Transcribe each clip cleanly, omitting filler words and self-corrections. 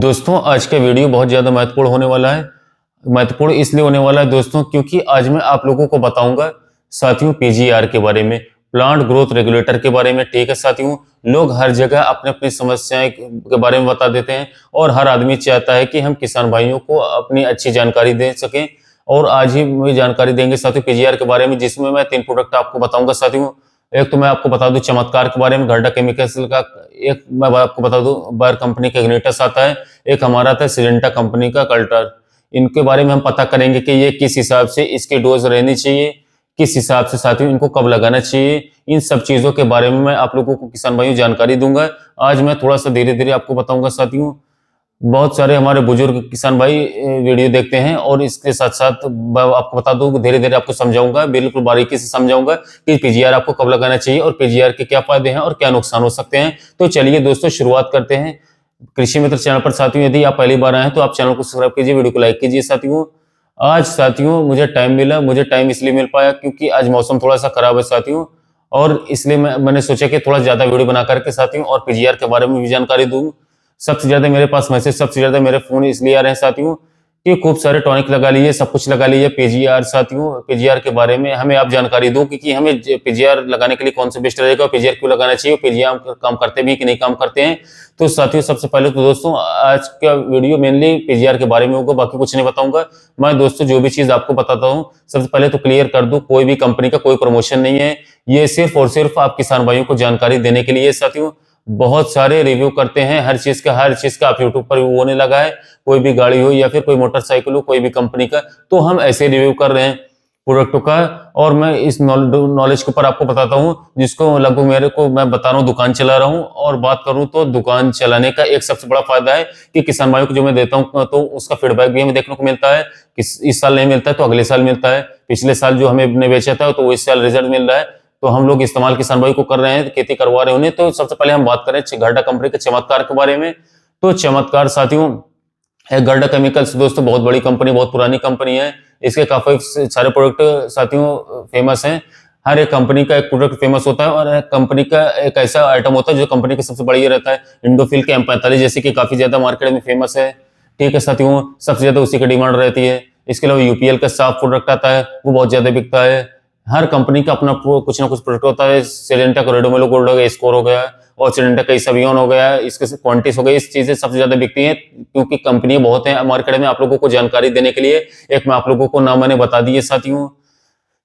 दोस्तों आज का वीडियो बहुत ज़्यादा महत्वपूर्ण होने वाला है। महत्वपूर्ण इसलिए होने वाला है दोस्तों क्योंकि आज मैं आप लोगों को बताऊंगा साथियों पीजीआर के बारे में, प्लांट ग्रोथ रेगुलेटर के बारे में। ठीक है साथियों, लोग हर जगह अपने अपनी समस्याएं के बारे में बता देते हैं और हर आदमी चाहता है कि हम किसान भाइयों को अपनी अच्छी जानकारी दे सकें। और आज ही मुझे जानकारी देंगे साथियों पीजीआर के बारे में, जिसमें मैं 3 प्रोडक्ट आपको बताऊंगा साथियों। एक तो मैं आपको बता दूं चमत्कार के बारे में, गर्डा केमिकल्स का। एक मैं आपको बता दूं बायर कंपनी का इग्निटस आता है। एक हमारा था सिजेंटा कंपनी का कल्टर। इनके बारे में हम पता करेंगे कि ये किस हिसाब से इसकी डोज रहनी चाहिए, किस हिसाब से साथियों इनको कब लगाना चाहिए। इन सब चीजों के बारे में मैं आप लोगों को किसान भाइयों जानकारी दूंगा। आज मैं थोड़ा सा धीरे धीरे आपको बताऊंगा साथियों। बहुत सारे हमारे बुजुर्ग किसान भाई वीडियो देखते हैं और इसके साथ साथ मैं आपको बता दूं धीरे धीरे आपको समझाऊंगा, बिल्कुल बारीकी से समझाऊंगा कि पीजीआर आपको कब लगाना चाहिए और पीजीआर के क्या फायदे हैं और क्या नुकसान हो सकते हैं। तो चलिए दोस्तों शुरुआत करते हैं। कृषि मित्र चैनल पर साथियों यदि आप पहली बार आए हैं तो आप चैनल को सब्सक्राइब कीजिए, वीडियो को लाइक कीजिए साथियों। आज साथियों मुझे टाइम मिला, मुझे टाइम इसलिए मिल पाया क्योंकि आज मौसम थोड़ा सा खराब है साथियों, और इसलिए मैंने सोचा कि थोड़ा ज्यादा वीडियो बना करके साथियों और पीजीआर के बारे में भी जानकारी दूं। सबसे ज्यादा मेरे पास मैसेज, सबसे ज्यादा मेरे फोन इसलिए आ रहे हैं साथियों कि खूब सारे टॉनिक लगा लीजिए, सब कुछ लगा लीजिए पीजीआर साथियों। पीजीआर के बारे में हमें आप जानकारी दो कि हमें पीजीआर लगाने के लिए कौन सा बेस्ट रहेगा, पीजीआर क्यों लगाना चाहिए, पीजीआर काम करते भी कि नहीं काम करते हैं। तो साथियों सबसे पहले तो दोस्तों आज का वीडियो मेनली पीजीआर के बारे में होगा, बाकी कुछ नहीं बताऊंगा मैं दोस्तों। जो भी चीज आपको बताता हूँ सबसे पहले तो क्लियर कर दूं, कोई भी कंपनी का कोई प्रमोशन नहीं है, ये सिर्फ और सिर्फ आप किसान भाइयों को जानकारी देने के लिए साथियों। बहुत सारे रिव्यू करते हैं हर चीज का आप यूट्यूब पर भी होने लगा है। कोई भी गाड़ी हो या फिर कोई मोटरसाइकिल हो, कोई भी कंपनी का, तो हम ऐसे रिव्यू कर रहे हैं प्रोडक्टों का। और मैं इस नॉलेज के ऊपर आपको बताता हूँ जिसको लगभग मेरे को मैं बता रहा हूँ, दुकान चला रहा हूँ। और बात करूँ तो दुकान चलाने का एक सबसे बड़ा फायदा है कि किसान भाइयों को जो मैं देता हूँ तो उसका फीडबैक भी हमें देखने को मिलता है कि इस साल नहीं मिलता है तो अगले साल मिलता है, पिछले साल जो हमें बेचा था तो इस साल रिजल्ट मिल रहा है। तो हम लोग इस्तेमाल किसान भाई को कर रहे हैं, खेती करवा रहे हैं उन्हें। तो सबसे पहले हम बात करें गर्डा कंपनी के चमत्कार के बारे में। तो चमत्कार साथियों है गर्डा केमिकल्स दोस्तों, बहुत बड़ी कंपनी, बहुत पुरानी कंपनी है। इसके काफी सारे प्रोडक्ट साथियों फेमस हैं। हर एक कंपनी का एक प्रोडक्ट फेमस होता है और कंपनी का एक ऐसा आइटम होता है जो कंपनी का सबसे बढ़िया रहता है। इंडोफिल के M45 जैसे कि काफी ज्यादा मार्केट में फेमस है। ठीक है साथियों, सबसे ज्यादा उसी की डिमांड रहती है। इसके अलावा यूपीएल का साफ प्रोडक्ट आता है, वो बहुत ज्यादा बिकता है। हर कंपनी का अपना कुछ ना कुछ प्रोडक्ट होता है। सिलेंटा का रेडोमेलो गोल्ड हो गया, स्कोर हो गया, और सिलेंटा का इसबियन हो गया, इसके क्वांटिस हो गई। इस चीजें सबसे ज्यादा बिकती हैं क्योंकि कंपनियां बहुत हैं मार्केट में। आप लोगों को जानकारी देने के लिए एक मैं आप लोगों को नाम मैंने बता दिए साथियों।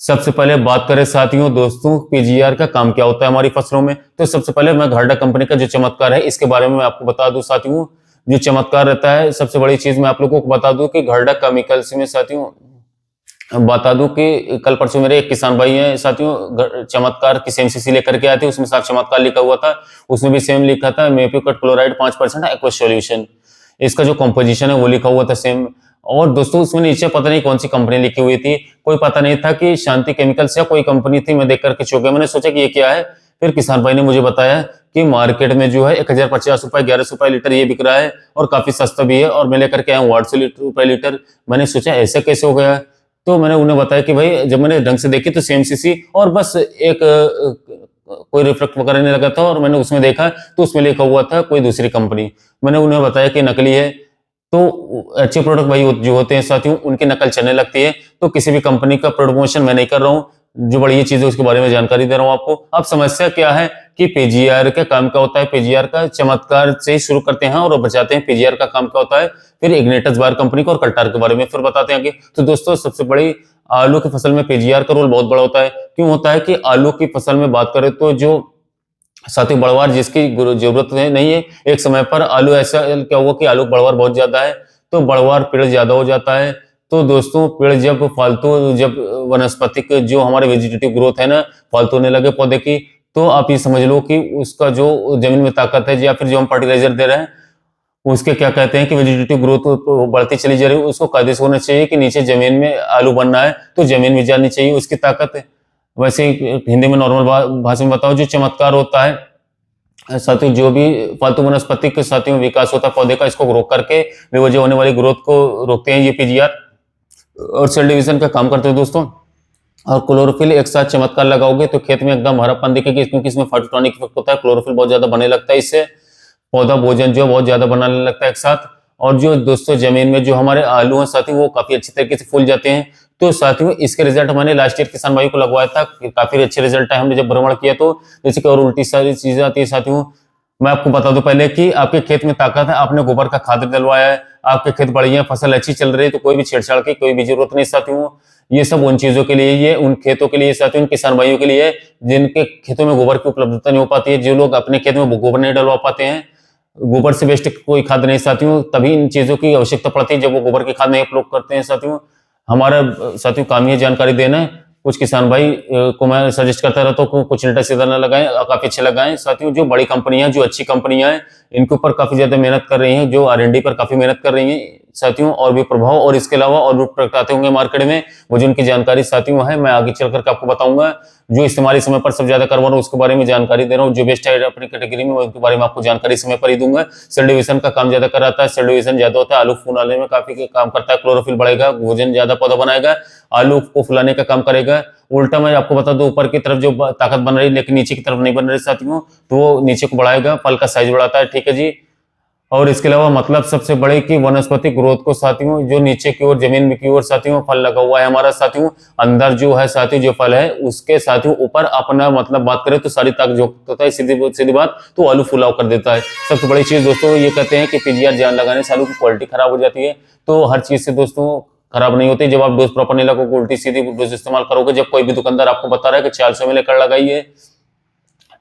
सबसे पहले बात करें साथियों दोस्तों पीजीआर का काम क्या होता है हमारी फसलों में, तो सबसे पहले मैं गर्डा कंपनी का जो चमत्कार है इसके बारे में मैं आपको बता दूं साथियों। जो चमत्कार रहता है, सबसे बड़ी चीज मैं आप लोगों को बता दूं कि गर्डा केमिकल्स में साथियों बता दूं कि कल परसों मेरे एक किसान भाई हैं साथियों, चमत्कार की सेम सीसी लेकर के आए थे। उसमें साफ चमत्कार लिखा हुआ था, उसमें भी सेम लिखा था मेपियोकट क्लोराइड 5% एक्वस सॉल्यूशन। इसका जो कंपोजिशन है वो लिखा हुआ था सेम। और दोस्तों उसमें नीचे पता नहीं कौन सी कंपनी लिखी हुई थी, कोई पता नहीं था कि शांति केमिकल्स या कोई कंपनी थी। मैं देख करके चौंक गया, मैंने सोचा कि ये क्या है। फिर किसान भाई ने मुझे बताया कि मार्केट में जो है 1050 रुपए 1100 रुपए लीटर ये बिक रहा है और काफी सस्ता भी है, और मैं लेकर के आया हूँ 800 रुपए लीटर। मैंने सोचा ऐसा कैसे हो गया। तो मैंने उन्हें बताया कि भाई जब मैंने ढंग से देखी तो सेम सीसी और बस एक कोई रिफ्लेक्ट वगैरह नहीं लगा था, और मैंने उसमें देखा तो उसमें लिखा हुआ था कोई दूसरी कंपनी। मैंने उन्हें बताया कि नकली है। तो अच्छे प्रोडक्ट भाई जो होते हैं साथियों उनकी नकल चलने लगती है। तो किसी भी कंपनी का प्रमोशन मैं नहीं कर रहा हूँ, जो बढ़िया चीज है उसके बारे में जानकारी दे रहा हूँ आपको। अब समस्या क्या है कि पीजीआर का काम क्या होता है। पीजीआर का चमत्कार से ही शुरू करते हैं और बचाते हैं पीजीआर का काम क्या होता है, फिर इग्निटस बायर कंपनी को और कल्टार के बारे में फिर बताते हैं आगे। तो दोस्तों सबसे बड़ी आलू की फसल में पीजीआर का रोल बहुत बड़ा होता है। क्यों होता है कि आलू की फसल में बात करें तो जो साथियों बढ़वार जिसकी जरूरत नहीं है, एक समय पर आलू ऐसा क्या हुआ कि आलू बढ़वार बहुत ज्यादा है तो बढ़वार पेड़ ज्यादा हो जाता है। तो दोस्तों पेड़ जब फालतू, जब वनस्पतिक जो हमारे वेजिटेटिव ग्रोथ है ना फालतू होने लगे पौधे की, तो आप ये समझ लो कि उसका जो जमीन में ताकत है या फिर जो हम फर्टिलाइजर दे रहे हैं उसके क्या कहते हैं कि वेजिटेटिव ग्रोथ बढ़ती चली जा रही है, उसको कायदे से होना चाहिए कि नीचे जमीन में आलू बनना है तो जमीन में जानी चाहिए उसकी ताकत है। वैसे हिंदी में नॉर्मल भाषा में बताओ, जो चमत्कार होता है साथियों, जो भी फालतू वनस्पति के साथियों विकास होता है पौधे का, इसको रोक करके बेवजह होने वाली ग्रोथ को रोकते हैं ये पीजीआर, और सेल डिवीजन का काम करते हैं दोस्तों। और क्लोरोफिल एक साथ चमत्कार लगाओगे तो खेत में एकदम हरापन दिखेगी, क्योंकि इसमें फाइटोटॉनिक इफेक्ट होता है। क्लोरोफिल बहुत ज्यादा बनने लगता है, इससे पौधा भोजन जो बहुत ज्यादा बनाने लगता है एक साथ। और जो दोस्तों जमीन में जो हमारे आलू हैं साथियों वो काफी अच्छी तरीके से फूल जाते हैं। तो साथियों इसके रिजल्ट मैंने लास्ट ईयर किसान भाई को लगवाया था, काफी अच्छे रिजल्ट है। हमने जब भ्रमण किया तो जैसे कि और उल्टी सारी चीजें आती है साथियों। मैं आपको बता दूं पहले कि आपके खेत में ताकत है, आपने गोबर का खाद डलवाया है, आपके खेत बढ़िया, फसल अच्छी चल रही है, तो कोई भी छेड़छाड़ की कोई भी जरूरत नहीं साथियों। ये सब उन चीजों के लिए, ये उन खेतों के लिए साथियों, उन किसान भाइयों के लिए जिनके खेतों में गोबर की उपलब्धता नहीं हो पाती है, जो लोग अपने खेत में गोबर नहीं डलवा पाते हैं, गोबर से बेस्ट कोई खाद नहीं साथियों, तभी इन चीजों की आवश्यकता पड़ती है जब वो गोबर की खाद नहीं उपयोग करते हैं साथियों। हमारा साथियों काम ये जानकारी देना है। कुछ किसान भाई को मैं सजेस्ट करता रहता हूँ कुछ उल्टा सीधा ना लगाएं, काफी अच्छे लगाएं साथियों। जो बड़ी कंपनियां, जो अच्छी कंपनियां हैं, इनके ऊपर काफी ज्यादा मेहनत कर रही हैं, जो R&D पर काफी मेहनत कर रही हैं साथियों, और भी प्रभाव और इसके अलावा और भी प्रोडक्ट आते होंगे मार्केट में, मुझे उनकी जानकारी साथियों है, मैं आगे चल करके आपको बताऊंगा। जो इस्तेमाल समय पर सब ज्यादा करवा रहा हूँ उसके बारे में जानकारी दे रहा हूँ, जो बेस्ट है अपनी कैटेगरी में उनके बारे में आपको जानकारी समय पर ही दूंगा। सेल डिवीजन का काम ज्यादा कराता है, सेल डिवीजन ज्यादा होता है, आलू फूलाने में काफी काम करता है, क्लोरोफिल बढ़ेगा, भोजन ज्यादा पौधा बनाएगा, आलू को फुलाने का काम करेगा। उल्टा मैं आपको बता दूं, ऊपर की तरफ जो ताकत बन रही है लेकिन नीचे की तरफ नहीं बन रही साथियों, तो वो नीचे को बढ़ाएगा, फल का साइज बढ़ाता है, ठीक है जी। और इसके अलावा मतलब सबसे बड़े की वनस्पति ग्रोथ को साथियों, जो नीचे की ओर जमीन में की ओर साथियों फल लगा हुआ है हमारा साथियों, अंदर जो है साथियों जो फल है उसके साथियों ऊपर अपना मतलब बात करें तो सारी ताकत जो होता है, सीधी बात, तो आलू फुलाव कर देता है। सबसे बड़ी चीज दोस्तों ये कहते हैं कि पीजीआर जान लगाने से आलू की क्वालिटी खराब हो जाती है, तो हर चीज से दोस्तों खराब नहीं होती। जब आप डोज प्रॉपर नहीं लगोगे, उल्टी सीधी डोज इस्तेमाल करोगे, जब कोई भी दुकानदार आपको बता रहा है कि 400 में लेकर लगाइए,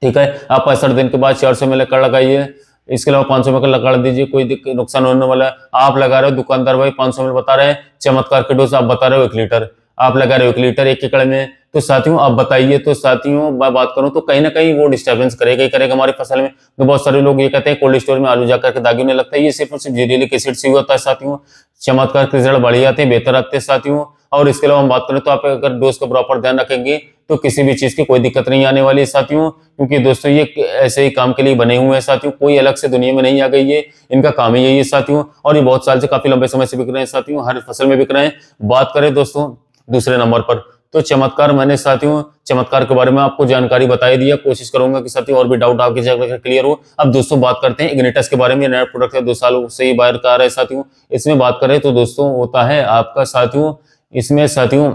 ठीक है, आप 65 दिन के बाद 400 में लेकर लगाइए, इसके अलावा 500 में लगा दीजिए, कोई नुकसान होने वाला है। आप लगा रहे हो, दुकानदार भाई 500 में बता रहे हैं, चमत्कार के डोज आप बता रहे हो 1 लीटर, आप लगा रहे हो 1 लीटर 1 एकड़ में, तो साथियों आप बताइए। तो साथियों मैं बात करूं तो कहीं ना कहीं वो डिस्टर्बेंस करेगा ही करेगा हमारी फसल में। तो बहुत सारे लोग ये कहते हैं कोल्ड स्टोर में आलू जाकर के दागी नहीं लगता है, ये सिर्फ और सिर्फ जीरेलिक एसिड से होता है साथियों। चमत्कार के रिजल्ट बढ़िया आते हैं, बेहतर आते हैं साथियों। और इसके अलावा हम बात करें तो आप अगर डोज का प्रॉपर ध्यान रखेंगे तो किसी भी चीज की कोई दिक्कत नहीं आने वाली है साथियों, क्योंकि दोस्तों ये ऐसे ही काम के लिए बने हुए हैं साथियों, कोई अलग से दुनिया में नहीं आ गई है, इनका काम ही यही है साथियों। और ये बहुत साल से, काफी लंबे समय से बिक रहे हैं साथियों, हर फसल में बिक रहे हैं। बात करें दोस्तों दूसरे नंबर पर, तो चमत्कार, मैंने साथियों चमत्कार के बारे में आपको जानकारी बताई दिया, कोशिश करूंगा कि साथियों और भी डाउट आपकी जगह क्लियर हो। अब दोस्तों बात करते हैं इग्निटस के बारे में, नया प्रोडक्ट है, 2 सालों से ही बाहर का आ रहा है साथियों। इसमें बात करें तो दोस्तों होता है आपका साथियों, इसमें साथियों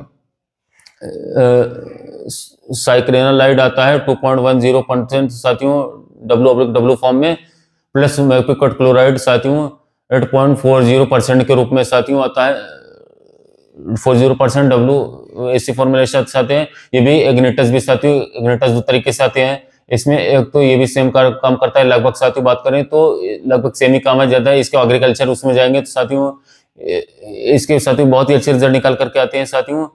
साइक्रेनालाइड आता है 2.10% साथियों, W फॉर्म में, प्लस मैपिकट क्लोराइड साथियों 8.40% के रूप में साथियों आता है, 40% WAC फॉर्मुलेशन आते हैं। ये भी इग्निटस भी साथियों, इग्निटस 2 तरीके से आते हैं। इसमें एक तो ये भी सेम काम करता है लगभग साथियों, बात करें तो लगभग सेम ही काम है, ज्यादा इसके एग्रीकल्चर उसमें जाएंगे तो साथियों इसके साथियों बहुत ही अच्छे रिजल्ट निकाल करके आते हैं साथियों।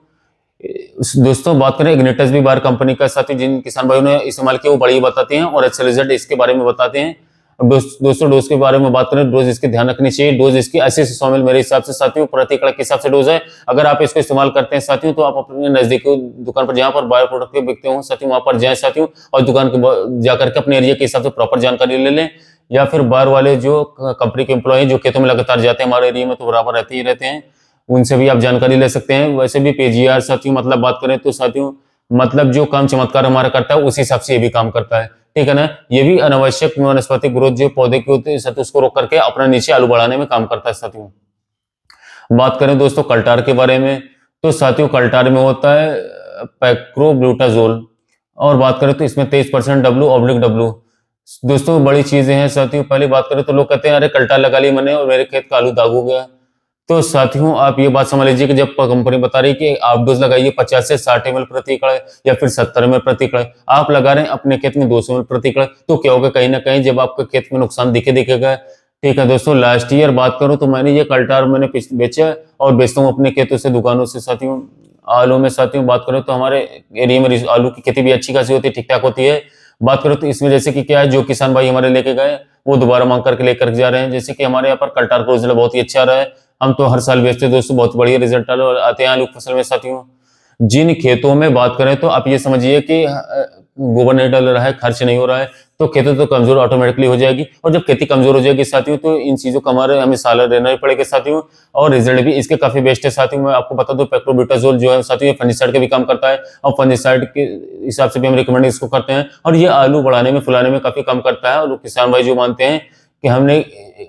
दोस्तों बात करें इग्निटस भी बार कंपनी का साथियों, जिन किसान भाइयों ने इस्तेमाल किया वो बड़ी बताते हैं और अच्छे रिजल्ट इसके बारे में बताते हैं। दोस्तों डोज के बारे में बात करें, डोज इसकी ध्यान रखनी चाहिए, डोज इसकी 80 से 100 ml मेरे हिसाब से साथियों प्रति एकड़ के हिसाब से डोज है। अगर आप इसको इस्तेमाल करते हैं साथियों तो आप अपने नजदीकी दुकान पर जहां पर बायो प्रोडक्ट बिकते हो साथियों वहां पर जाएं साथियों, और दुकान के जाकर के अपने एरिया के हिसाब से प्रॉपर जानकारी ले लें, या फिर बाहर वाले जो कंपनी के एम्प्लॉय जो खेतों में लगातार जाते हैं हमारे एरिया में तो बराबर रहते ही रहते हैं, उनसे भी आप जानकारी ले सकते हैं। वैसे भी पीजीआर साथियों मतलब बात करें तो साथियों मतलब जो काम चमत्कार हमारा करता है उसी हिसाब से ये भी काम करता है, ठीक है ना। ये भी अनावश्यक वनस्पति ग्रोथ जो पौधे की होती है साथियों उसको रोक करके अपना नीचे आलू बढ़ाने में काम करता है साथियों। बात करें दोस्तों कल्टार के बारे में, तो साथियों कल्टार में होता है पैक्रोब्यूटाजोल, और बात करें तो इसमें 23% W/W। दोस्तों बड़ी चीजें हैं साथियों। पहले बात करें तो लोग कहते हैं अरे कल्टार लगा ली मैंने और मेरे खेत का आलू दाग हो गया, तो साथियों आप ये बात समझ लीजिए कि जब कंपनी बता रही है कि आप डोज लगाइए 50 से 60 ml प्रति एकड़ या फिर 70 ml प्रति एकड़, आप लगा रहे हैं अपने खेत में 200 ml प्रति एकड़, तो क्या होगा, कहीं ना कहीं जब आपके खेत में नुकसान दिखेगा, ठीक है दोस्तों। लास्ट ईयर बात करूं तो मैंने ये कल्टार मैंने बेचा और बेचता हूँ अपने खेतों से, दुकानों से साथियों। आलू में साथियों बात करें तो हमारे एरिया में आलू की खेती भी अच्छी खासी होती है, ठीक ठाक होती है। बात करें तो इसमें जैसे कि क्या है, जो किसान भाई हमारे लेके गए वो दोबारा मांग करके लेकर जा रहे हैं, जैसे कि हमारे यहाँ पर कल्टार का रिजल्ट बहुत ही अच्छा आ रहा है, हम तो हर साल बेचते हैं दोस्तों, बहुत बढ़िया रिजल्ट आते हैं आलू फसल में साथियों। जिन खेतों में बात करें तो आप ये समझिए कि गोबर नहीं डल रहा है, खर्च नहीं हो रहा है, तो खेती तो कमजोर ऑटोमेटिकली हो जाएगी, और जब खेती कमजोर हो जाएगी साथियों तो इन चीजों का हमारे हमें साल रहना ही पड़ेगा साथियों। और रिजल्ट भी इसके काफी बेस्ट है साथियों। मैं आपको बता दूं पैक्रोब्यूटाजोल जो है साथियों फंजीसाइड का भी काम करता है, और फंजीसाइड के हिसाब से भी हम रिकमेंड इसको करते हैं, और ये आलू बढ़ाने में फुलाने में काफी काम करता है। और किसान भाई जो मानते हैं कि हमने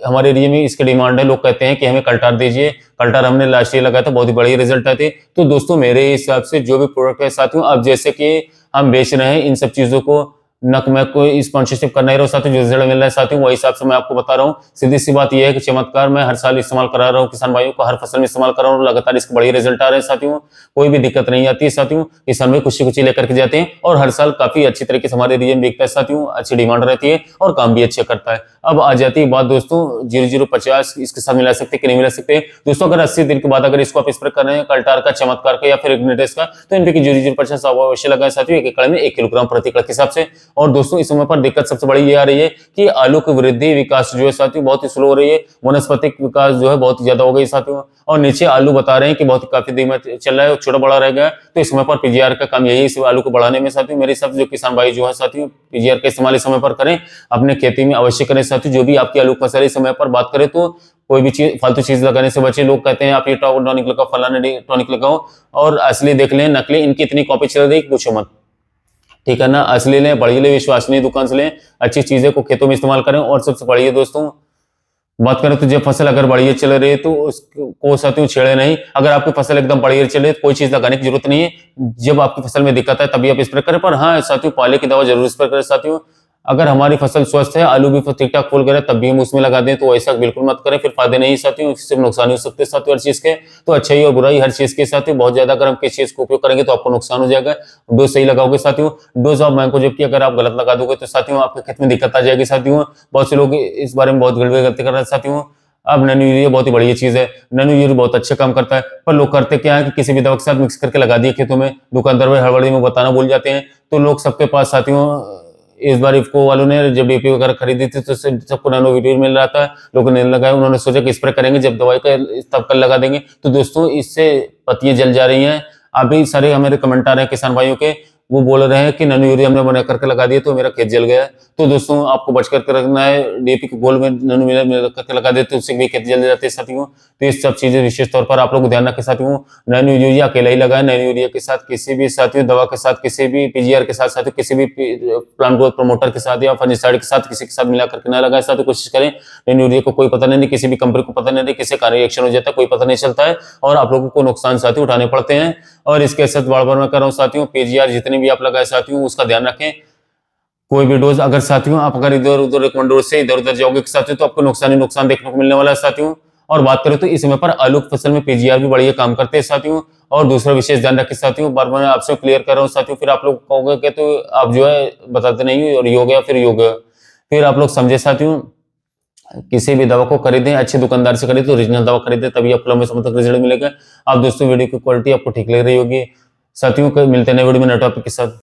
हमारे एरिया में इसकी डिमांड है, लोग कहते हैं कि हमें कल्टार दीजिए। कल्टार हमने लास्ट ईयर लगाया था, बहुत ही बढ़िया रिजल्ट आए थे। तो दोस्तों मेरे हिसाब से जो भी प्रोडक्ट है साथियों, अब जैसे कि हम बेच रहे हैं इन सब चीजों को, न कि मैं कोई स्पॉन्सरशिप करना ही रहा हूँ साथियों, जो रिजल्ट मिल रहा है साथियों वही हिसाब से मैं आपको बता रहा हूँ। सीधी सी बात यह है कि चमत्कार मैं हर साल इस्तेमाल करा रहा हूँ, किसान भाइयों को हर फसल में इस्तेमाल करा रहा हूँ, लगातार इसके बढ़िया रिजल्ट आ रहे हैं साथियों। कोई भी दिक्कत नहीं आती है साथियों, किसान भाई खुशी खुशी लेकर के जाते हैं और हर साल काफी अच्छी तरीके से हमारे एरिया में बिकता है साथियों, अच्छी डिमांड रहती है और काम भी अच्छा करता है। अब आ जाती है बात दोस्तों 0050 इसके साथ मिला सकते कि नहीं मिला सकते दोस्तों। अगर 80 दिन के बाद अगर इसको आप स्प्रे कर रहे हैं कल्टार का, चमत्कार का या फिर इग्निटेस का, तो इनपे 0050 अवश्य लगाए साथियों, एक एकड़ में 1 किलोग्राम प्रति एकड़ के हिसाब से। और दोस्तों इस समय पर दिक्कत सबसे बड़ी ये आ रही है कि आलू की वृद्धि विकास जो है साथियों बहुत ही स्लो हो रही है, वनस्पतिक विकास जो है बहुत ही ज्यादा हो गई साथियों। और नीचे आलू बता रहे हैं कि बहुत काफी दिन में चल रहा है, छोटा बड़ा रह गया। तो इस समय पर पीजीआर का काम यही है, इस आलू को बढ़ाने में साथियों। मेरे हिसाब से जो किसान भाई जो है साथियों पीजीआर का इस्तेमाल इस समय पर करें, अपने खेती में अवश्य करें साथियों। जो भी आपकी आलू फसल है, इस समय पर बात करें तो कोई भी चीज फालतू चीज लगाने से बचे। लोग कहते हैं आप ये टॉनिक लगाओ, फलाना टॉनिक लगाओ, और असली देख लें नकली इनकी इतनी कॉपी चल रही है पूछो मत, ठीक है ना। असली लें, बढ़िया लें, विश्वसनीय दुकान से लें, अच्छी चीजें को खेतों में इस्तेमाल करें। और सबसे बढ़िया दोस्तों बात करें तो जब फसल अगर बढ़िया चल रही है तो उसको साथियों छेड़े नहीं। अगर आपकी फसल एकदम बढ़िया चले तो कोई चीज लगाने की जरूरत नहीं है, जब आपकी फसल में दिक्कत है तभी आप स्प्रे करें। पर हाँ साथियों पाले की दवा जरूर स्प्रे करें साथियों। अगर हमारी फसल स्वस्थ है, आलू भी ठीक ठाक फूल करे, तब भी हम उसमें लगा दें तो ऐसा बिल्कुल मत करें, फिर फायदे नहीं साथियों, इससे नुकसान हो सकते हैं साथियों हर चीज के। तो अच्छाई और बुराई हर चीज के साथियों, बहुत ज्यादा अगर हम किसी चीज को उपयोग करेंगे तो आपको नुकसान हो जाएगा। डोज सही लगाओगे साथियों, डोज ऑफ मैंको, जबकि अगर आप गलत लगा दोगे तो साथियों आपके खेत में दिक्कत आ जाएगी साथियों। बहुत से लोग इस बारे में बहुत गलती कर रहे हैं साथियों। अब नैनो यूरिया बहुत ही बढ़िया चीज है, नैनो यूरिया बहुत अच्छा काम करता है। पर लोग करते क्या है कि किसी भी दवा के साथ मिक्स करके लगा दिए खेतों में, दुकानदार भाई हड़बड़ी में बताना भूल जाते हैं। तो लोग सबके पास साथियों इस बार इफको वालों ने जब डीपी वगैरह खरीदी थी तो सबको नैनो यूरिया मिल रहा था, लोगों ने लगाया, उन्होंने सोचा कि स्प्रे करेंगे जब दवाई का तब कल लगा देंगे। तो दोस्तों इससे पत्तियां जल जा रही हैं। अभी सारे हमारे कमेंट आ रहे हैं किसान भाइयों के, वो बोल रहे हैं कि नैनो यूरिया हमने बना करके लगा दिया तो मेरा खेत जल गया। तो दोस्तों आपको बच करके रखना है, डीएपी के घोल में नैनो यूरिया करके लगा देते तो उससे भी खेत जल जाते हैं साथियों। तो इस सब चीजें विशेष तौर पर आप लोग ध्यान रखें साथियों। नैनो यूरिया अकेला ही लगाए, नैनो यूरिया के साथ किसी भी साथियों दवा के साथ, किसी भी पीजीआर के साथ साथियों, किसी भी प्लांट ग्रोथ प्रमोटर के साथ या फंजिसाइड के साथ किसी के साथ मिला करके ना लगाए साथियों। कोशिश करें, नैनो यूरिया को कोई पता नहीं, किसी भी कंपनी को पता नहीं, किसी का रिएक्शन हो जाता है कोई पता नहीं चलता है और आप लोगों को नुकसान साथियों उठाने पड़ते हैं। और इसके साथ बार बार मैं कर रहा हूँ साथियों, पीजीआर जितने भी आप लगाए साथियों उसका ध्यान रखें। कोई भी डोज अगर साथियों आप अगर इधर उधर रिकमेंड डोज से इधर उधर जाओगे साथियों तो आपको नुकसान ही नुकसान देखने को मिलने वाला है साथियों। और बात करें तो इस समय पर आलू की फसल में पीजीआर भी बढ़िया काम करते हैं साथियों। और दूसरा विशेष ध्यान रखें साथियों, बार बार मैं आपसे क्लियर कर रहा हूँ साथियों, फिर आप लोग कहोगे कि तो आप जो है बताते नहीं और योग फिर योग, फिर आप लोग समझे साथियों। किसी भी दवा को खरीदें अच्छे दुकानदार से खरीदें, तो ओरिजिनल दवा खरीदें, तभी आपको लंबे समय तक रिजल्ट मिलेगा। आप दोस्तों वीडियो की क्वालिटी आपको ठीक लग रही होगी साथियों, मिलते हैं नए वीडियो में नए टॉपिक के साथ।